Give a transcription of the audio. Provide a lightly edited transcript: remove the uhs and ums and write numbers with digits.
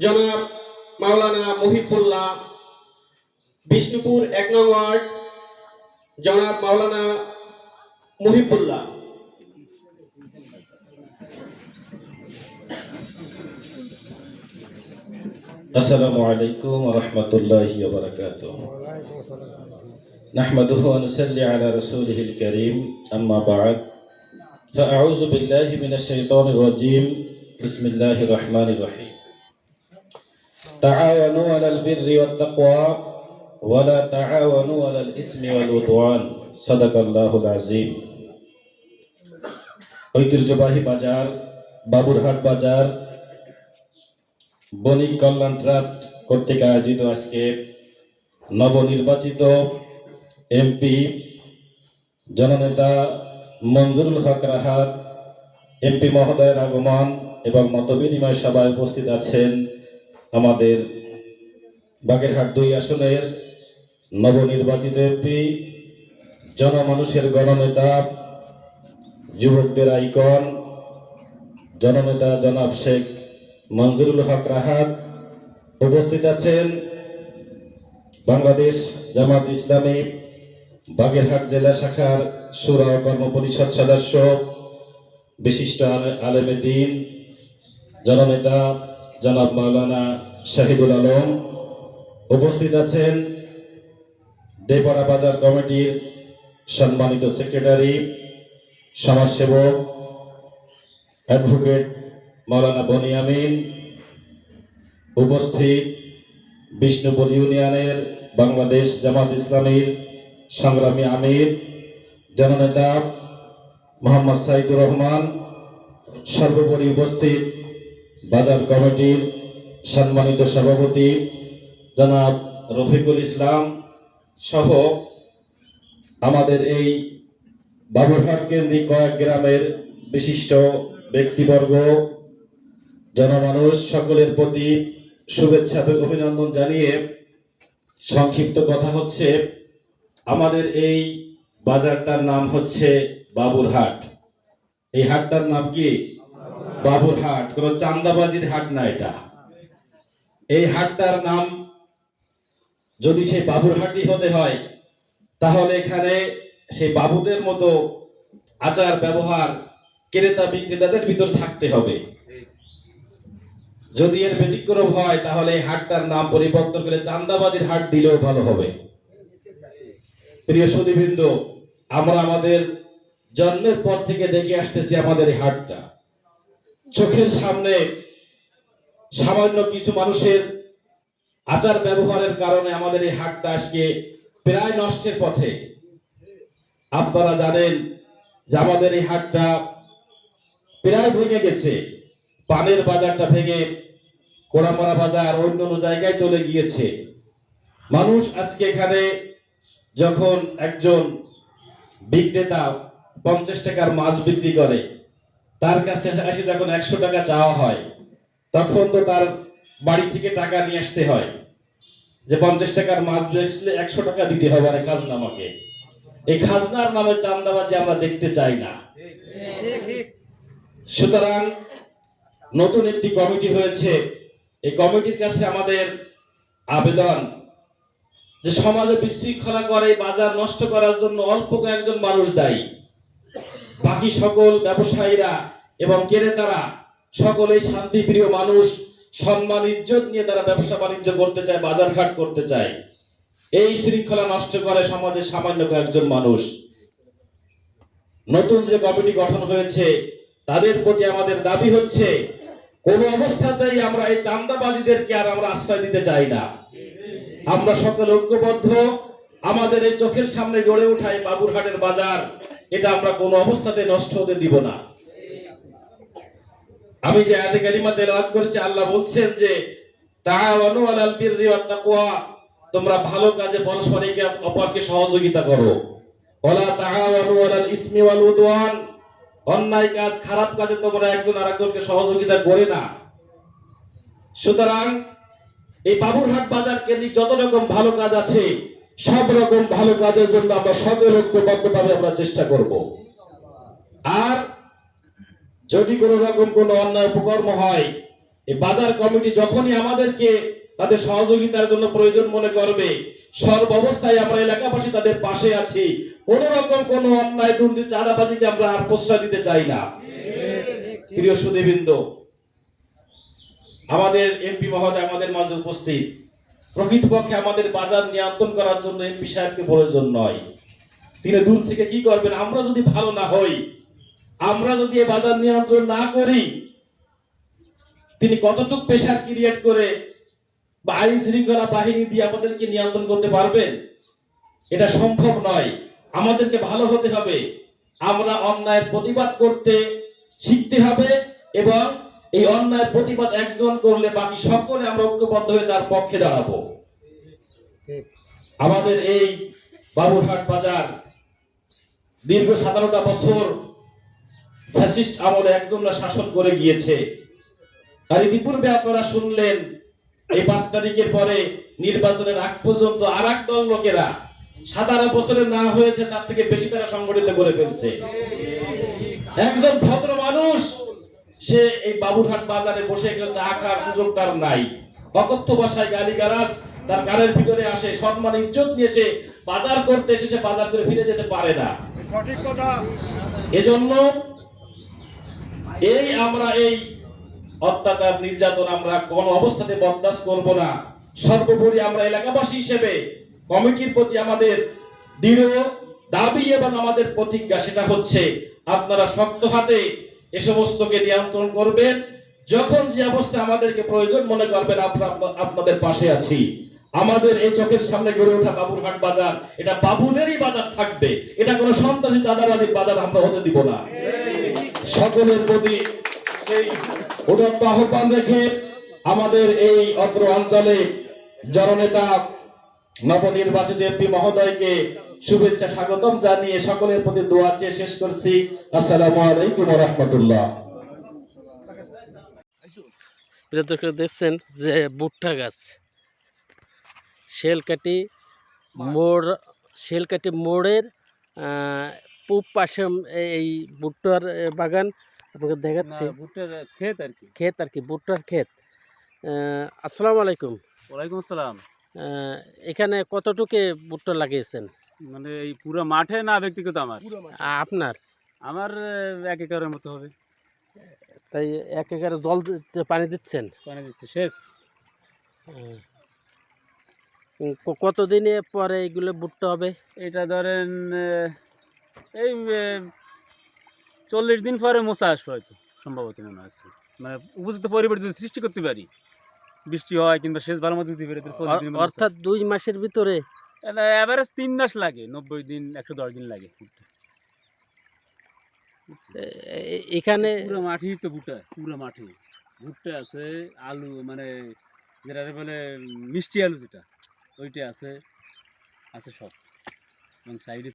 জনাব মাওলানা মহিবুল্লাহ, বিষ্ণুপুর ১ নং ওয়ার্ড জনাব মাওলানা মহিবুল্লাহ। আসসালামু আলাইকুম ওয়া রাহমাতুল্লাহি ওয়া বারাকাতুহু। নাহমাদুহু ওয়া নুসাল্লি আলা রাসূলিহিল কারীম, আম্মা বা'দ। ফাআউযু বিল্লাহি মিনাশ শাইতানির রাজীম। বিসমিল্লাহির রহমানির রহিম। তাআওয়ানু আলাল বিররি ওয়াত তাকওয়া ওয়া লা তাআওয়ানু আলাল ইসমি ওয়াল উদওয়ান। সাদাকাল্লাহুল আযীম। ঐতিহ্যবাহী বাজার, বাবুরহাট বাজার বণিক কল্যাণ ট্রাস্ট কর্তৃক আয়োজিত আজকে নবনির্বাচিত এমপি জননেতা মঞ্জুরুল হক রাহাত এমপি মহোদয়ের আগমন এবং মতবিনিময় সভায় উপস্থিত আছেন আমাদের বাগেরহাট ২ আসনের নবনির্বাচিত এমপি, জনমানুষের গণনেতা, যুবকদের আইকন জননেতা জনাব শেখ মঞ্জুরুল হক রাহাত। উপস্থিত আছেন বাংলাদেশ জামাত ইসলামী বাগেরহাট জেলা শাখার শুরা ও কর্ম পরিষদ সদস্য, বিশিষ্ট আলেমে দ্বীন জননেতা জনাব মাওলানা শাহিদুল আলম। উপস্থিত আছেন দেপাড়া বাজার কমিটির সম্মানিত সেক্রেটারি, সমাজসেবক অ্যাডভোকেট মাওলানা বনিয়ামিন। উপস্থিত বিষ্ণুপুর ইউনিয়নের বাংলাদেশ জামাত ইসলামীর সংগ্রামী আমির জননেতা মোহাম্মদ সাইদুর রহমান। সর্বোপরি উপস্থিত বাজার কমিটির সম্মানিত সভাপতি জনাব রফিকুল ইসলাম সহ আমাদের এই বাবুরহাট কেন্দ্রিক কয়েক গ্রামের বিশিষ্ট ব্যক্তিবর্গ, জনমানুষ সকলের প্রতি শুভেচ্ছা এবং অভিনন্দন জানিয়ে সংক্ষিপ্ত কথা হচ্ছে, আমাদের এই বাজারটার নাম হচ্ছে বাবুরহাট। এই হাটটার নাম কি? বাবুরহাট। কোনো চান্দাবাজির হাট না এটা। এই হাটটার নাম যদি সেই বাবুরহাটই হতে হয়, তাহলে এখানে সেই বাবুদের মতো আচার ব্যবহার ক্রেতা বিক্রেতাদের ভিতর থাকতে হবে। যদি এর ব্যতিক্রম হয় তাহলে এই হাটটার নাম পরিবর্তন করে চান্দাবাজির হাট দিলেও ভালো হবে। প্রিয় সুধীবৃন্দ, আমরা আমাদের জন্মের পর থেকে দেখে আসতেছি আমাদের এই হাটটা। চোখের সামনে সামান্য কিছু মানুষের আচার ব্যবহারের কারণে আমাদের এই হাটটা আজকে প্রায় নষ্টের পথে। আপনারা জানেন যে আমাদের এই হাটটা প্রায় ভেঙে গেছে। পানের বাজারটা ভেঙে কোড়ামারা বাজার অন্য জায়গায় চলে গিয়েছে। মানুষ আজকে এখানে যখন একজন বিক্রেতা 50 টাকার মাছ বিক্রি করে, তার কাছে আসে যখন 100 টাকা চাওয়া হয়, তখন তো তার বাড়ি থেকে টাকা নিয়ে আসতে হয় যে 50 টাকার মাছ বেচলে 100 টাকা দিতে হবে আর খাজনা আমাকে। এই খাজনার নামে চাঁদাবাজি আমরা দেখতে চাই না। সুতরাং নতুন একটি কমিটি হয়েছে। এই কমিটির কাছে আমাদের আবেদন যে সমাজে বিশৃঙ্খলা করে বাজার নষ্ট করার জন্য অল্প কয়েকজন মানুষ দায়ী। বাকি সকল ব্যবসায়ীরা এবং ক্রেতারা সকলেই শান্তিপ্রিয় মানুষ, সম্মান ইজ্জত নিয়ে তারা ব্যবসা বাণিজ্য করতে চায়, বাজারঘাট করতে চায়। এই শৃঙ্খলা নষ্ট করে সমাজের সামান্য কয়েকজন মানুষ। নতুন যে কমিটি গঠন হয়েছে তাদের প্রতি আমাদের দাবি হচ্ছে, কোন অবস্থাতেই আমরা এই চাঁদাবাজিদেরকে আর আমরা আশ্রয় দিতে চাই না। আমরা সকলে ঐক্যবদ্ধ। আমাদের এই চোখের সামনে গড়ে ওঠা এই বাবুরহাটের বাজার, এটা আমরা কোনো অবস্থাতে নষ্ট হতে দিব না। আমি যে আয়াতে কারিমা তেলাওয়াত করেছি, আল্লাহ বলছেন যে তাআওয়ানু আলাল বিররি ওয়াত তাকওয়া, তোমরা ভালো কাজে পরস্পর একে অপরকে সহযোগিতা করো। ওয়ালা তাআওয়ানু আলাল ইসমি ওয়াল উদওয়ান, অন্যায় কাজ খারাপ কাজে তোমরা একজন আরেকজনকে সহযোগিতা করে না। সুতরাং এই বাবুরহাট বাজার কেন্দ্রিক যত রকম ভালো কাজ আছে, সব রকম ভালো কাজের জন্য আমরা সকল ঐক্যবদ্ধভাবে আমরা চেষ্টা করব। আর যদি কোনো রকম কোনো অন্যায় উপকর্ম হয়, এই বাজার কমিটি যখনই আমাদেরকে তাদের সহযোগিতার জন্য প্রয়োজন মনে করবে, সর্বাবস্থায় আমরা এলাকাবাসী তাদের পাশে আছি। কোন রকম কোন অন্যায় দুর্নীতি চাঁদাবাজিকে আমরা আর প্রশ্রয় দিতে চাই না। প্রিয় সুধীবৃন্দ, আমাদের এমপি মহোদয় আমাদের মাঝে উপস্থিত। প্রকৃতপক্ষে আমাদের বাজার নিয়ন্ত্রণ করার জন্য এমপি সাহেবকে প্রয়োজন নয়। তিনি দূর থেকে কি করবেন? আমরা যদি ভালো না হই, আমরা যদি এই বাজার নিয়ন্ত্রণ না করি, তিনি কতটুকু প্রেশার ক্রিয়েট করে বা আইন শৃঙ্খলা বাহিনী দিয়ে আমাদেরকে নিয়ন্ত্রণ করতে পারবেন? এটা সম্ভব নয়। আমাদেরকে ভালো হতে হবে, আমরা অন্যায়ের প্রতিবাদ করতে শিখতে হবে, এবং এই অন্যায়ের প্রতিবাদ একজন করলে বাকি সকলে আমরা ঐক্যবদ্ধ হয়ে তার পক্ষে দাঁড়াবো। আমাদের এই বাবুরহাট বাজার দীর্ঘ 17টা বছর ফ্যাসিস্ট আমলে একজনরা শাসন করে গিয়েছে। আর ইতিপূর্বে আপনারা শুনলেন এই 5 তারিখের পরে নির্বাচনের আগ পর্যন্ত আর এক দল লোকেরা 17 বছরে না হয়েছে তার থেকে বেশি তারা সংগঠিত করে ফেলছে। একজন ভদ্র মানুষ সে এই বাবুরহাট বাজারে বসে একটু চা খাওয়ার সুযোগ তার নাই। অকথ্য ভাষায় গালিগালাজ তার কানের ভিতরে আসে, সম্মান ইজ্জত নিয়ে সে বাজার করতে এসে সে বাজার করে ফিরে যেতে পারে না। সঠিক কথা। এজন্য আমরা এই অত্যাচার নির্যাতন আমরা কোন অবস্থাতে বরদাস্ত করব না। সর্বোপরি আমরা এলাকাবাসী হিসেবে কমিটির প্রতি আমাদের দৃঢ় দাবি এবং আমাদের প্রতিজ্ঞা, সেটা হচ্ছে আপনারা শক্ত হাতে এ সমস্তকে নিয়ন্ত্রণ করবেন। যখন যে অবস্থা আমাদেরকে প্রয়োজন মনে করবেন, আপনাদের পাশে আছি। আমাদের এই চোখের সামনে গড়ে ওঠা বাবুরহাট বাজার, এটা বাবুদেরই বাজার থাকবে। এটা কোনো সন্ত্রাসী চাঁদাবাজির বাজার আমরা হতে দিব না। সকলের প্রতি সেই উদাত্ত আহ্বান রেখে আমাদের এই অত্র অঞ্চলে জননেতা নবনির্বাচিত এমপি মহোদয়কে শুভেচ্ছা স্বাগতম জানিয়ে সকলের প্রতি দোয়া চেয়ে শেষ করছি। আসসালামু আলাইকুম ওয়া রাহমাতুল্লাহ। প্রিয় দর্শক, দেখছেন যে ভুট্টা গাছ শেলকাটি মোড়ের পূব পাশে এই ভুট্টার বাগান আপনাকে দেখাচ্ছি। ভুট্টার ক্ষেত আর কি। ক্ষেত আর কি, ভুট্টার ক্ষেত। আসসালামু আলাইকুম। ওয়ালাইকুম আসসালাম। এখানে কতটুকু ভুট্টা লাগিয়েছেন? মানে এই পুরো মাঠে না ব্যক্তিগত? আপনার? আমার 1 একরের মতো হবে। তাই 1 একরে জল পানি দিচ্ছেন? পানি দিচ্ছে শেষ। কতদিনে পরে এগুলো ভুট্টা হবে? এটা ধরেন এই 40 দিন পরে মোচা আসবে হয়তো, সম্ভবত মনে হচ্ছে। মানে উপযুক্ত পরিবেশ যদি সৃষ্টি করতে পারি, বৃষ্টি হয় কিংবা সেচ ভালো মতো দিতে পারি, অর্থাৎ 2 মাসের ভিতরে? এভারেজ 3 মাস লাগে, 90 দিন 110 দিন লাগে। এখানে পুরো মাঠেই তো ভুট্টা, পুরো মাঠে ভুট্টা আছে, আলু মানে যেটা বলে মিষ্টি আলু, যেটা ওইটা আছে সব, এবং সাইডে